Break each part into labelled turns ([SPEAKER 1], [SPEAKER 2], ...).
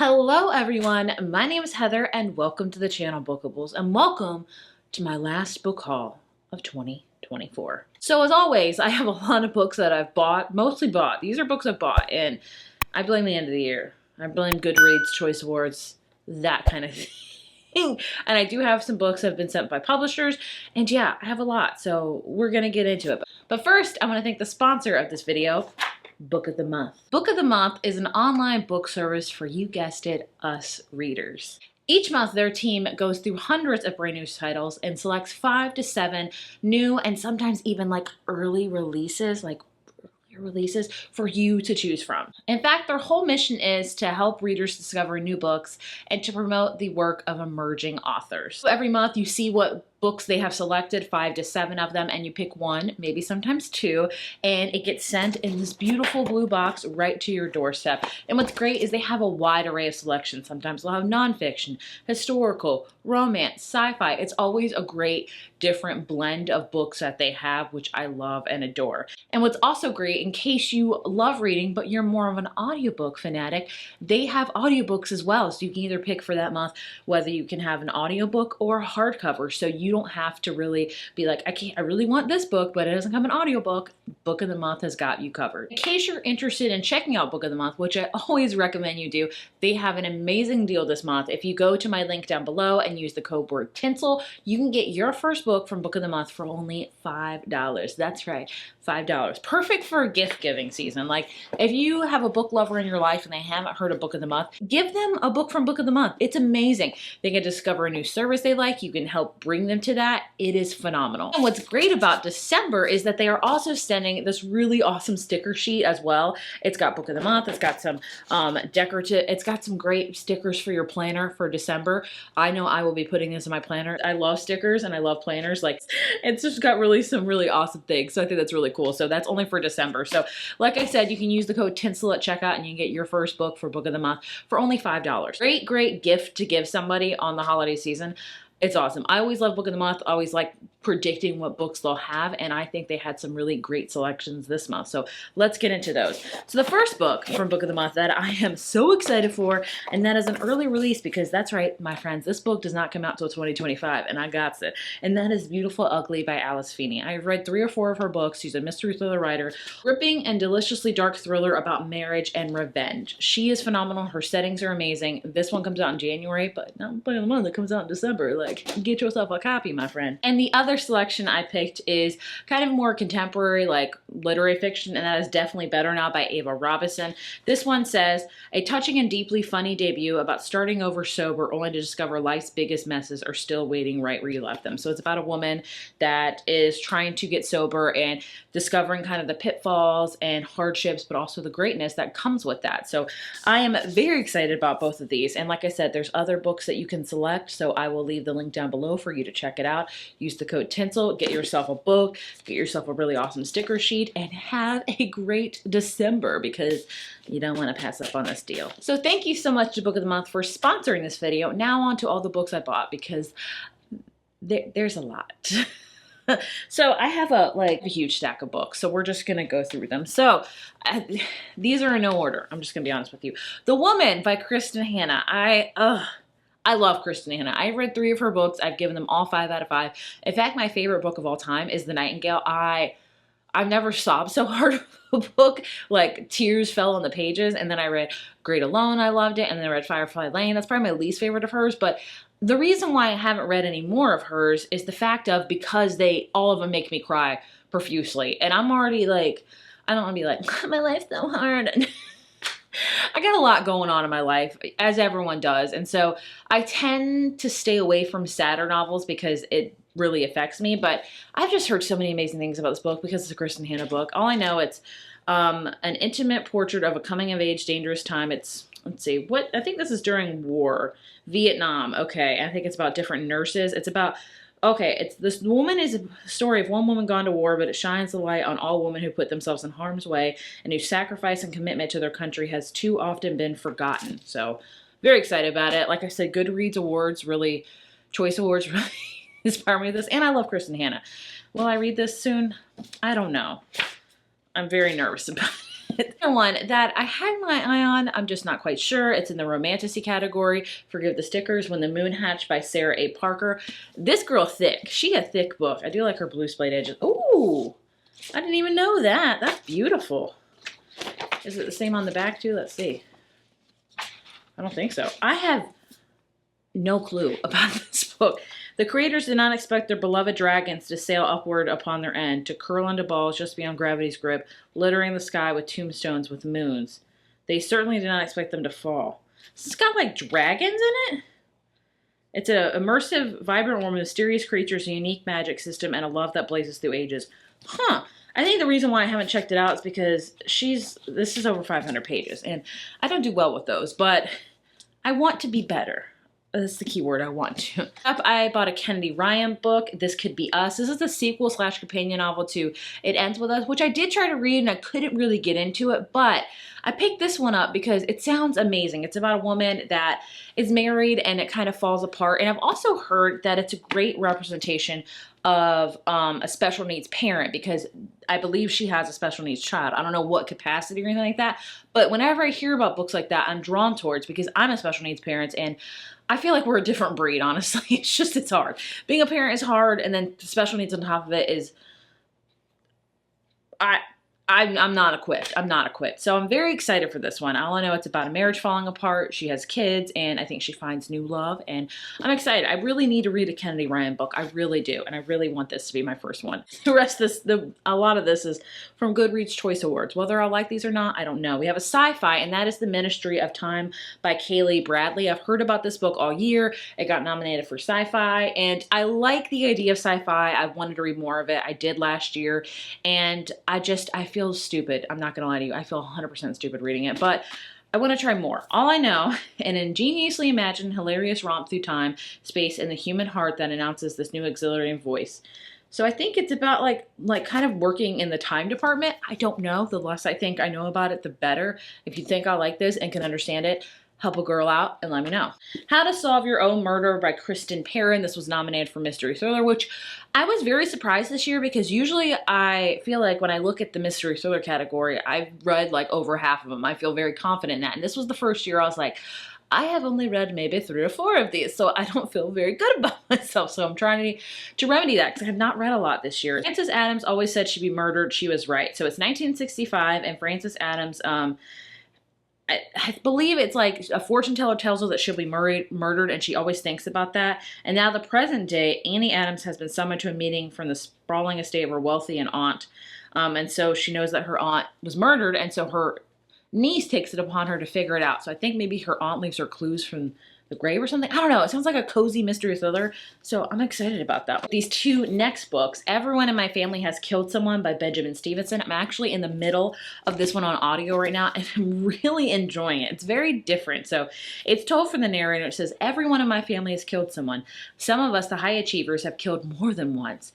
[SPEAKER 1] Hello everyone, my name is Heather and welcome to the channel Bookables and welcome to my last book haul of 2024. So as always, I have a lot of books that I've bought, mostly bought. These are books I've bought and I blame the end of the year. I blame Goodreads, Choice Awards, that kind of thing. And I do have some books that have been sent by publishers and yeah, I have a lot. So we're going to get into it. But first, I want to thank the sponsor of this video, Book of the Month. Book of the Month is an online book service for, you guessed it, us readers. Each month, their team goes through hundreds of brand new titles and selects 5 to 7 new and sometimes even like early releases, for you to choose from. In fact, their whole mission is to help readers discover new books and to promote the work of emerging authors. So every month you see what books they have selected, 5 to 7 of them, and you pick one, maybe sometimes 2, and it gets sent in this beautiful blue box right to your doorstep. And what's great is they have a wide array of selections. Sometimes they'll have nonfiction, historical, romance, sci-fi. It's always a great different blend of books that they have, which I love and adore. And what's also great, in case you love reading but you're more of an audiobook fanatic, they have audiobooks as well. So you can either pick for that month whether you can have an audiobook or a hardcover, so you don't have to really be like, I really want this book, but it doesn't come in audiobook. Book of the Month has got you covered. In case you're interested in checking out Book of the Month, which I always recommend you do, they have an amazing deal this month. If you go to my link down below and use the code word TINSEL, you can get your first book from Book of the Month for only $5. That's right, $5. Perfect for a gift giving season. Like if you have a book lover in your life and they haven't heard of Book of the Month, give them a book from Book of the Month. It's amazing. They can discover a new service they like. You can help bring them to that. It is phenomenal. And what's great about December is that they are also sending this really awesome sticker sheet as well. It's got Book of the Month. It's got some decorative, it's got some great stickers for your planner for December. I know I will be putting this in my planner. I love stickers and I love planners. Like it's just got some really awesome things. So I think that's really cool. So that's only for December. So like I said, you can use the code TINSEL at checkout and you can get your first book for Book of the Month for only $5. Great gift to give somebody on the holiday season. It's awesome. I always love Book of the Month. I always like predicting what books they'll have, and I think they had some really great selections this month. So let's get into those. So the first book from Book of the Month that I am so excited for, and that is an early release because that's right, my friends, this book does not come out till 2025, and I got it. And that is Beautiful Ugly by Alice Feeney. I've read 3 or 4 of her books. She's a mystery thriller writer, gripping and deliciously dark thriller about marriage and revenge. She is phenomenal. Her settings are amazing. This one comes out in January, but not Book of the Month. It comes out in December. Like, get yourself a copy, my friend. And the other selection I picked is kind of more contemporary, like literary fiction, and that is Definitely Better Now by Ava Robinson. This one says, a touching and deeply funny debut about starting over sober only to discover life's biggest messes are still waiting right where you left them. So it's about a woman that is trying to get sober and discovering kind of the pitfalls and hardships, but also the greatness that comes with that. So I am very excited about both of these. And like I said, there's other books that you can select, so I will leave the link down below for you to check it out. Use the code TINSEL, get yourself a book, get yourself a really awesome sticker sheet, and have a great December because you don't want to pass up on this deal. So thank you so much to Book of the Month for sponsoring this video. Now on to all the books I bought because there's a lot. So I have a huge stack of books, so we're just gonna go through them. So these are in no order. I'm just gonna be honest with you. The Woman by Kristen Hanna. I love Kristen Hanna. I've read 3 of her books. I've given them all 5 out of 5. In fact, my favorite book of all time is The Nightingale. I've never sobbed so hard with a book. Like, tears fell on the pages. And then I read Great Alone. I loved it. And then I read Firefly Lane. That's probably my least favorite of hers. But the reason why I haven't read any more of hers is the fact of because all of them make me cry profusely. And I'm already like, I don't want to be like, my life's so hard. I got a lot going on in my life, as everyone does. And so I tend to stay away from sadder novels because it really affects me. But I've just heard so many amazing things about this book because it's a Kristen Hanna book. All I know, it's an intimate portrait of a coming-of-age dangerous time. It's, let's see, I think this is during war, Vietnam. Okay, I think it's about different nurses. It's about, okay, this woman is a story of one woman gone to war, but it shines the light on all women who put themselves in harm's way and whose sacrifice and commitment to their country has too often been forgotten. So, very excited about it. Like I said, Goodreads Awards, really, Choice Awards really inspire me with this. And I love Kristen Hanna. Will I read this soon? I don't know. I'm very nervous about it. One that I had my eye on, I'm just not quite sure. It's in the romantasy category. Forgive the stickers. When the Moon Hatched by Sarah A. Parker. This girl thick. She a thick book. I do like her blue splayed edges. Ooh, I didn't even know that. That's beautiful. Is it the same on the back too? Let's see. I don't think so. I have no clue about this book. The creators did not expect their beloved dragons to sail upward upon their end, to curl into balls just beyond gravity's grip, littering the sky with tombstones with moons. They certainly did not expect them to fall. It's got like dragons in it? It's an immersive, vibrant world, mysterious creatures, a unique magic system, and a love that blazes through ages. Huh. I think the reason why I haven't checked it out is because this is over 500 pages, and I don't do well with those, but I want to be better. That's the key word, I want to. I bought a Kennedy Ryan book, This Could Be Us. This is the sequel / companion novel to It Ends With Us, which I did try to read and I couldn't really get into it, but I picked this one up because it sounds amazing. It's about a woman that is married and it kind of falls apart. And I've also heard that it's a great representation of a special needs parent, because I believe she has a special needs child. I don't know what capacity or anything like that, but whenever I hear about books like that, I'm drawn towards, because I'm a special needs parent and I feel like we're a different breed, honestly. It's hard. Being a parent is hard, and then special needs on top of it is, I'm not equipped. I'm not equipped. So I'm very excited for this one. All I know, it's about a marriage falling apart. She has kids, and I think she finds new love, and I'm excited. I really need to read a Kennedy Ryan book. I really do, and I really want this to be my first one. The rest of this, a lot of this is from Goodreads Choice Awards. Whether I'll like these or not, I don't know. We have a sci-fi, and that is The Ministry of Time by Kaylee Bradley. I've heard about this book all year. It got nominated for sci-fi, and I like the idea of sci-fi. I wanted to read more of it. I did last year, and I feel stupid. I'm not going to lie to you. I feel 100% stupid reading it, but I want to try more. All I know, an ingeniously imagined, hilarious romp through time, space, and the human heart that announces this new exhilarating voice. So I think it's about like kind of working in the time department. I don't know. The less I think I know about it, the better. If you think I like this and can understand it, help a girl out and let me know. How to Solve Your Own Murder by Kristen Perrin. This was nominated for Mystery Thriller, which I was very surprised this year, because usually I feel like when I look at the Mystery Thriller category, I've read like over half of them. I feel very confident in that. And this was the first year I was like, I have only read maybe 3 or 4 of these, so I don't feel very good about myself. So I'm trying to remedy that, because I have not read a lot this year. Frances Adams always said she'd be murdered. She was right. So it's 1965, and Frances Adams, I believe it's like a fortune teller tells her that she'll be murdered, and she always thinks about that. And now the present day, Annie Adams has been summoned to a meeting from the sprawling estate of her wealthy aunt. And so she knows that her aunt was murdered, and so her niece takes it upon her to figure it out. So I think maybe her aunt leaves her clues from the grave or something. I don't know. It sounds like a cozy mystery thriller, so I'm excited about that. These 2 next books, Everyone in My Family Has Killed Someone by Benjamin Stevenson. I'm actually in the middle of this one on audio right now, and I'm really enjoying it. It's very different. So it's told from the narrator. It says, everyone in my family has killed someone. Some of us, the high achievers, have killed more than once.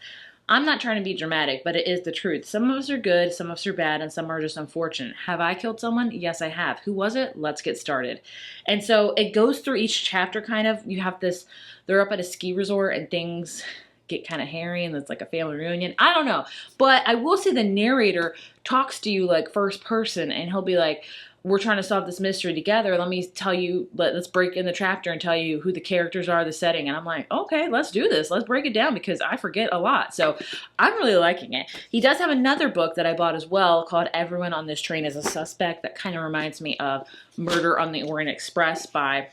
[SPEAKER 1] I'm not trying to be dramatic, but it is the truth. Some of us are good, some of us are bad, and some are just unfortunate. Have I killed someone? Yes, I have. Who was it? Let's get started. And so it goes through each chapter kind of. You have this, they're up at a ski resort and things get kind of hairy and it's like a family reunion. I don't know. But I will say the narrator talks to you like first person, and he'll be like, we're trying to solve this mystery together. Let me tell you, let's break in the chapter and tell you who the characters are, the setting. And I'm like, okay, let's do this. Let's break it down, because I forget a lot. So I'm really liking it. He does have another book that I bought as well called Everyone on This Train is a Suspect. That kind of reminds me of Murder on the Orient Express by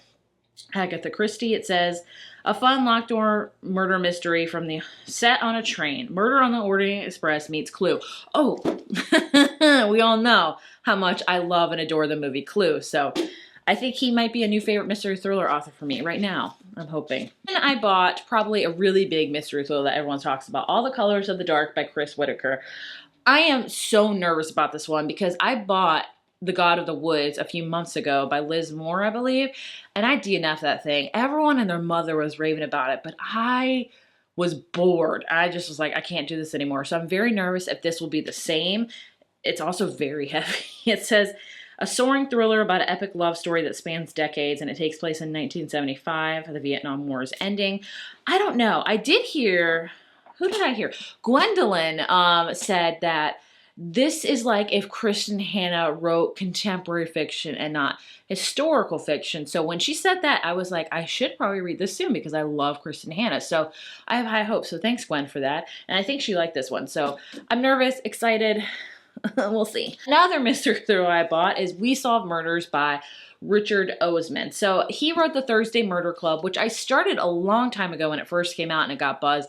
[SPEAKER 1] Agatha Christie. It says, a fun locked door murder mystery from the set on a train. Murder on the Orient Express meets Clue. Oh, we all know how much I love and adore the movie Clue. So I think he might be a new favorite mystery thriller author for me right now. I'm hoping. And I bought probably a really big mystery thriller that everyone talks about, All the Colors of the Dark by Chris Whitaker. I am so nervous about this one because I bought The God of the Woods a few months ago by Liz Moore, I believe, and I DNF'd that thing. Everyone and their mother was raving about it, but I was bored. I just was like, I can't do this anymore. So I'm very nervous if this will be the same. It's also very heavy. It says, a soaring thriller about an epic love story that spans decades, and it takes place in 1975. The Vietnam War is ending. I don't know. I did hear, who did I hear? Gwendolyn said that This is like if Kristen Hanna wrote contemporary fiction and not historical fiction. So when she said that, I was like, I should probably read this soon because I love Kristen Hanna. So I have high hopes. So thanks, Gwen, for that. And I think she liked this one. So I'm nervous, excited. We'll see. Another mystery thriller I bought is We Solve Murders by Richard Osman. So he wrote the Thursday Murder Club, which I started a long time ago when it first came out and it got buzz.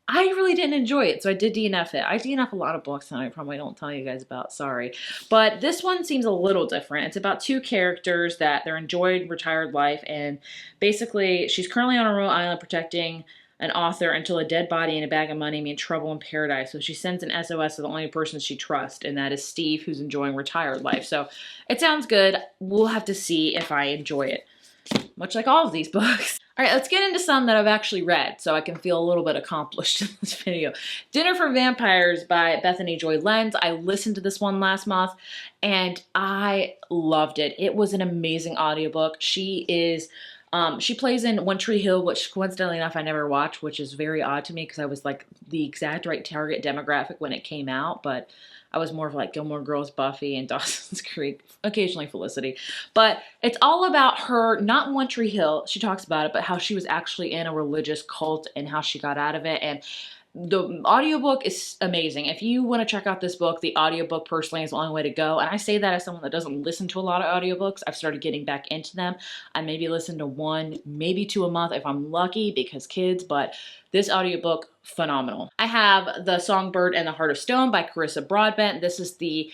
[SPEAKER 1] I really didn't enjoy it, so I did DNF it. I DNF a lot of books that I probably don't tell you guys about, sorry. But this one seems a little different. It's about two characters that they're enjoying retired life, and basically she's currently on a remote island protecting an author until a dead body and a bag of money mean trouble in paradise. So she sends an SOS to the only person she trusts, and that is Steve, who's enjoying retired life. So it sounds good. We'll have to see if I enjoy it, much like all of these books. All right, let's get into some that I've actually read so I can feel a little bit accomplished in this video. Dinner for Vampires by Bethany Joy Lenz. I listened to this one last month and I loved it. It was an amazing audiobook. She plays in One Tree Hill, which coincidentally enough I never watched, which is very odd to me because I was like the exact right target demographic when it came out, but I was more of like Gilmore Girls, Buffy, and Dawson's Creek, occasionally Felicity. But it's all about her, not in One Tree Hill, she talks about it, but how she was actually in a religious cult and how she got out of it. And the audiobook is amazing. If you want to check out this book, the audiobook personally is the only way to go. And I say that as someone that doesn't listen to a lot of audiobooks. I've started getting back into them. I maybe listen to one, maybe two a month if I'm lucky because kids, but this audiobook, phenomenal. I have The Songbird and the Heart of Stone by Carissa Broadbent. This is the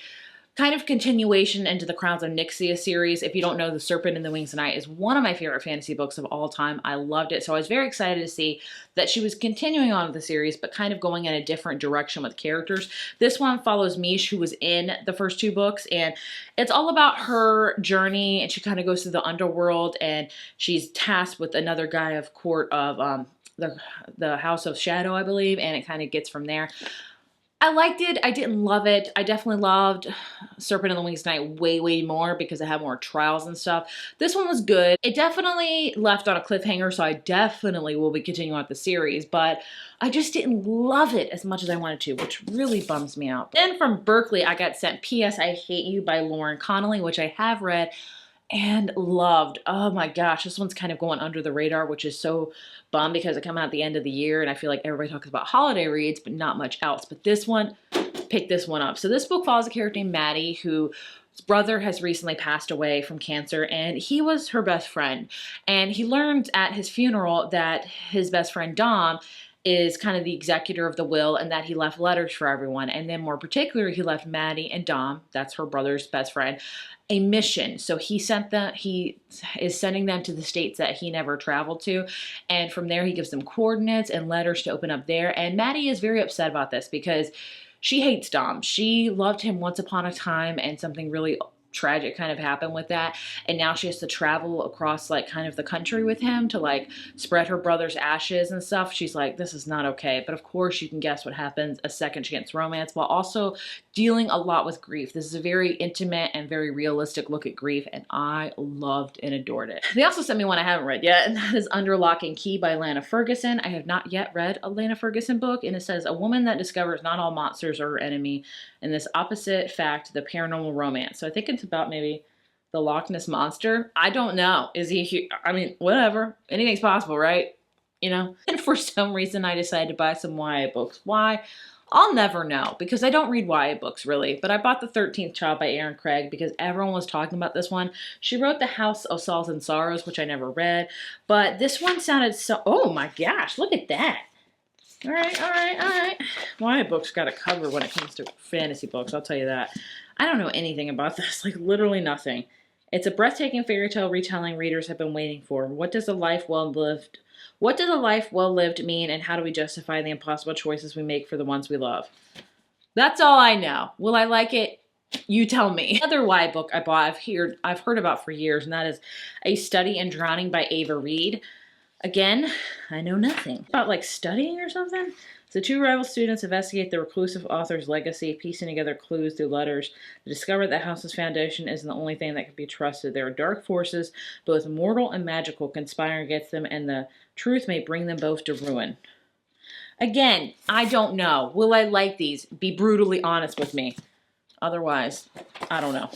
[SPEAKER 1] kind of continuation into the Crowns of Nyxia series. If you don't know, The Serpent and the Wings of Night is one of my favorite fantasy books of all time. I loved it. So I was very excited to see that she was continuing on with the series, but kind of going in a different direction with characters. This one follows Mish, who was in the first two books, and it's all about her journey, and she kind of goes through the underworld, and she's tasked with another guy of court of the House of Shadow, I believe, and it kind of gets from there. I liked it. I didn't love it. I definitely loved Serpent and the Wings Night way, way more because it had more trials and stuff. This one was good. It definitely left on a cliffhanger, so I definitely will be continuing with the series, but I just didn't love it as much as I wanted to, which really bums me out. Then from Berkeley, I got sent P.S. I Hate You by Lauren Connolly, which I have read and loved. Oh my gosh, this one's kind of going under the radar, which is so bummed because it came out at the end of the year and I feel like everybody talks about holiday reads, but not much else. But this one, pick this one up. So this book follows a character named Maddie whose brother has recently passed away from cancer, and he was her best friend. And he learned at his funeral that his best friend Dom is kind of the executor of the will and that he left letters for everyone. And then more particularly, he left Maddie and Dom, that's her brother's best friend, a mission. So he is sending them to the states that he never traveled to. And from there, he gives them coordinates and letters to open up there. And Maddie is very upset about this because she hates Dom. She loved him once upon a time and something really tragic kind of happened with that, and now she has to travel across like kind of the country with him to like spread her brother's ashes and stuff. She's like, this is not okay. But of course you can guess what happens, a second chance romance while also dealing a lot with grief. This is a very intimate and very realistic look at grief, and I loved and adored it. They also sent me one I haven't read yet, and that is Under Lock and Key by Lana Ferguson. I have not yet read a Lana Ferguson book, and it says a woman that discovers not all monsters are her enemy, and this opposite fact, the paranormal romance. So I think it's about maybe the Loch Ness Monster. I don't know. Is he here? I mean, whatever. Anything's possible, right? You know? And for some reason, I decided to buy some YA books. Why? I'll never know because I don't read YA books really. But I bought The 13th Child by Erin Craig because everyone was talking about this one. She wrote The House of Salt and Sorrows, which I never read. But this one sounded so... Oh my gosh, look at that. All right. YA books got a cover when it comes to fantasy books, I'll tell you that. I don't know anything about this, like literally nothing. It's a breathtaking fairy tale retelling readers have been waiting for. What does a life well lived mean, and how do we justify the impossible choices we make for the ones we love? That's all I know. Will I like it? You tell me. Another YA book I bought, I've heard about for years, and that is A Study in Drowning by Ava Reed. Again, I know nothing. About like studying or something? So two rival students investigate the reclusive author's legacy, piecing together clues through letters to discover that House's foundation isn't the only thing that can be trusted. There are dark forces, both mortal and magical, conspiring against them, and the truth may bring them both to ruin. Again, I don't know. Will I like these? Be brutally honest with me. Otherwise, I don't know.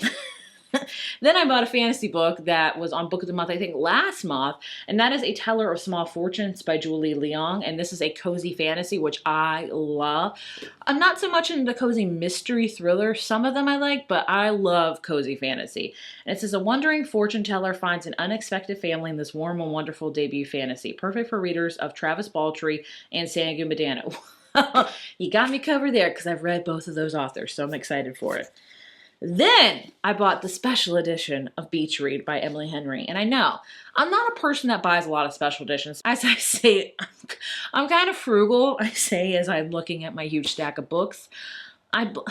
[SPEAKER 1] Then I bought a fantasy book that was on Book of the Month, I think last month, and that is A Teller of Small Fortunes by Julie Leong, and this is a cozy fantasy, which I love. I'm not so much into cozy mystery thriller. Some of them I like, but I love cozy fantasy. And it says, a wandering fortune teller finds an unexpected family in this warm and wonderful debut fantasy, perfect for readers of Travis Baldree and Sangu Medano. You got me covered there because I've read both of those authors, so I'm excited for it. Then I bought the special edition of Beach Read by Emily Henry. And I know, I'm not a person that buys a lot of special editions. As I say, I'm kind of frugal, I say, as I'm looking at my huge stack of books. I don't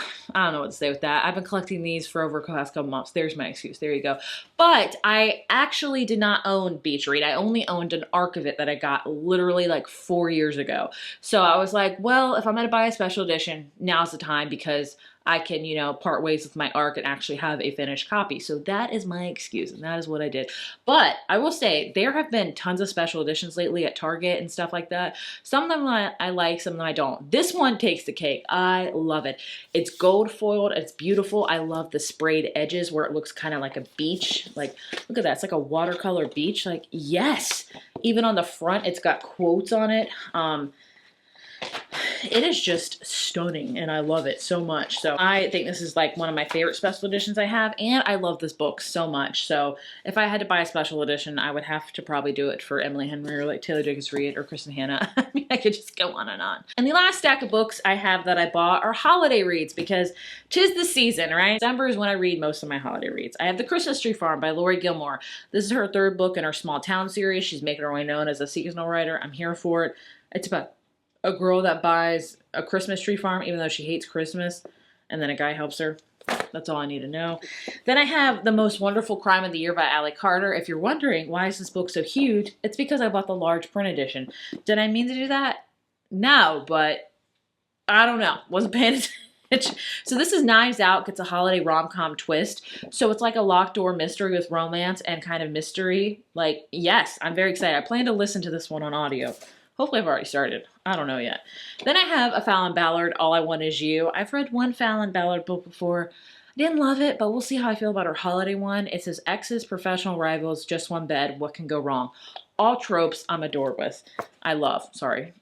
[SPEAKER 1] know what to say with that. I've been collecting these for over the past couple months. There's my excuse. There you go. But I actually did not own Beach Read. I only owned an arc of it that I got literally like 4 years ago. So I was like, well, if I'm going to buy a special edition, now's the time because I can, you know, part ways with my arc and actually have a finished copy. So that is my excuse, and that is what I did. But I will say, there have been tons of special editions lately at Target and stuff like that. Some of them I like, some of them I don't. This one takes the cake. I love it. It's gold foiled. It's beautiful. I love the sprayed edges where it looks kind of like a beach. Like, look at that. It's like a watercolor beach. Like, yes. Even on the front, it's got quotes on it. It is just stunning, and I love it so much. So I think this is like one of my favorite special editions I have, and I love this book so much. So if I had to buy a special edition, I would have to probably do it for Emily Henry or like Taylor Jenkins Reid or Kristen Hanna. I mean, I could just go on and on. And the last stack of books I have that I bought are holiday reads because 'tis the season, right? December is when I read most of my holiday reads. I have The Christmas Tree Farm by Laurie Gilmore. This is her third book in her Small Town series. She's making her way known as a seasonal writer. I'm here for it. It's about a girl that buys a Christmas tree farm even though she hates Christmas, and then a guy helps her. That's all I need to know. Then I have The Most Wonderful Crime of the Year by Allie Carter. If you're wondering why is this book so huge, it's because I bought the large print edition. Did I mean to do that? No, but I don't know. Wasn't paying attention. So this is Knives Out, gets a holiday rom-com twist. So it's like a locked door mystery with romance and kind of mystery. Like, yes, I'm very excited. I plan to listen to this one on audio. Hopefully I've already started. I don't know yet. Then I have a Fallon Ballard, All I Want Is You. I've read one Fallon Ballard book before. I didn't love it, but we'll see how I feel about her holiday one. It says, exes, professional rivals, just one bed. What can go wrong? All tropes I'm adored with. I love. Sorry.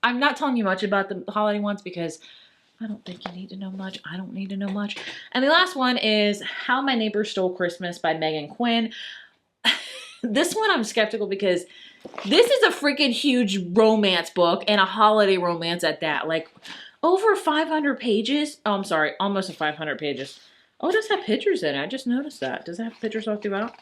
[SPEAKER 1] I'm not telling you much about the holiday ones because I don't think you need to know much. I don't need to know much. And the last one is How My Neighbor Stole Christmas by Megan Quinn. This one I'm skeptical because this is a freaking huge romance book and a holiday romance at that. Like over 500 pages. Oh, I'm sorry. Almost 500 pages. Oh, it does have pictures in it. I just noticed that. Does it have pictures all throughout?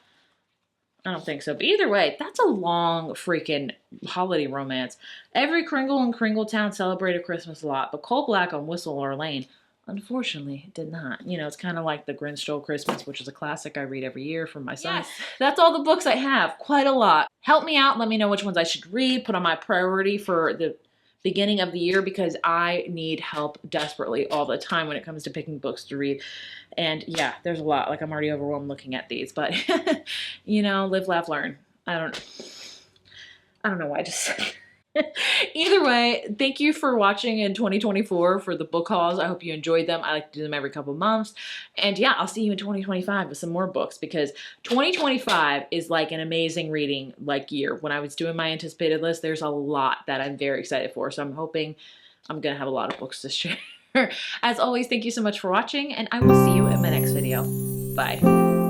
[SPEAKER 1] I don't think so. But either way, that's a long freaking holiday romance. Every Kringle in Kringletown celebrated Christmas a lot, but Coal Black on Whistler Lane, unfortunately, did not. You know, it's kind of like The Grinch Stole Christmas, which is a classic I read every year for my son. Yes, that's all the books I have. Quite a lot. Help me out. Let me know which ones I should read. Put on my priority for the beginning of the year because I need help desperately all the time when it comes to picking books to read. And yeah, there's a lot. Like, I'm already overwhelmed looking at these. But, you know, live, laugh, learn. I don't know why I just said Either way, thank you for watching in 2024 for the book hauls. I hope you enjoyed them. I like to do them every couple months. And yeah, I'll see you in 2025 with some more books because 2025 is like an amazing reading like year. When I was doing my anticipated list, there's a lot that I'm very excited for. So I'm hoping I'm going to have a lot of books to share. As always, thank you so much for watching, and I will see you in my next video. Bye.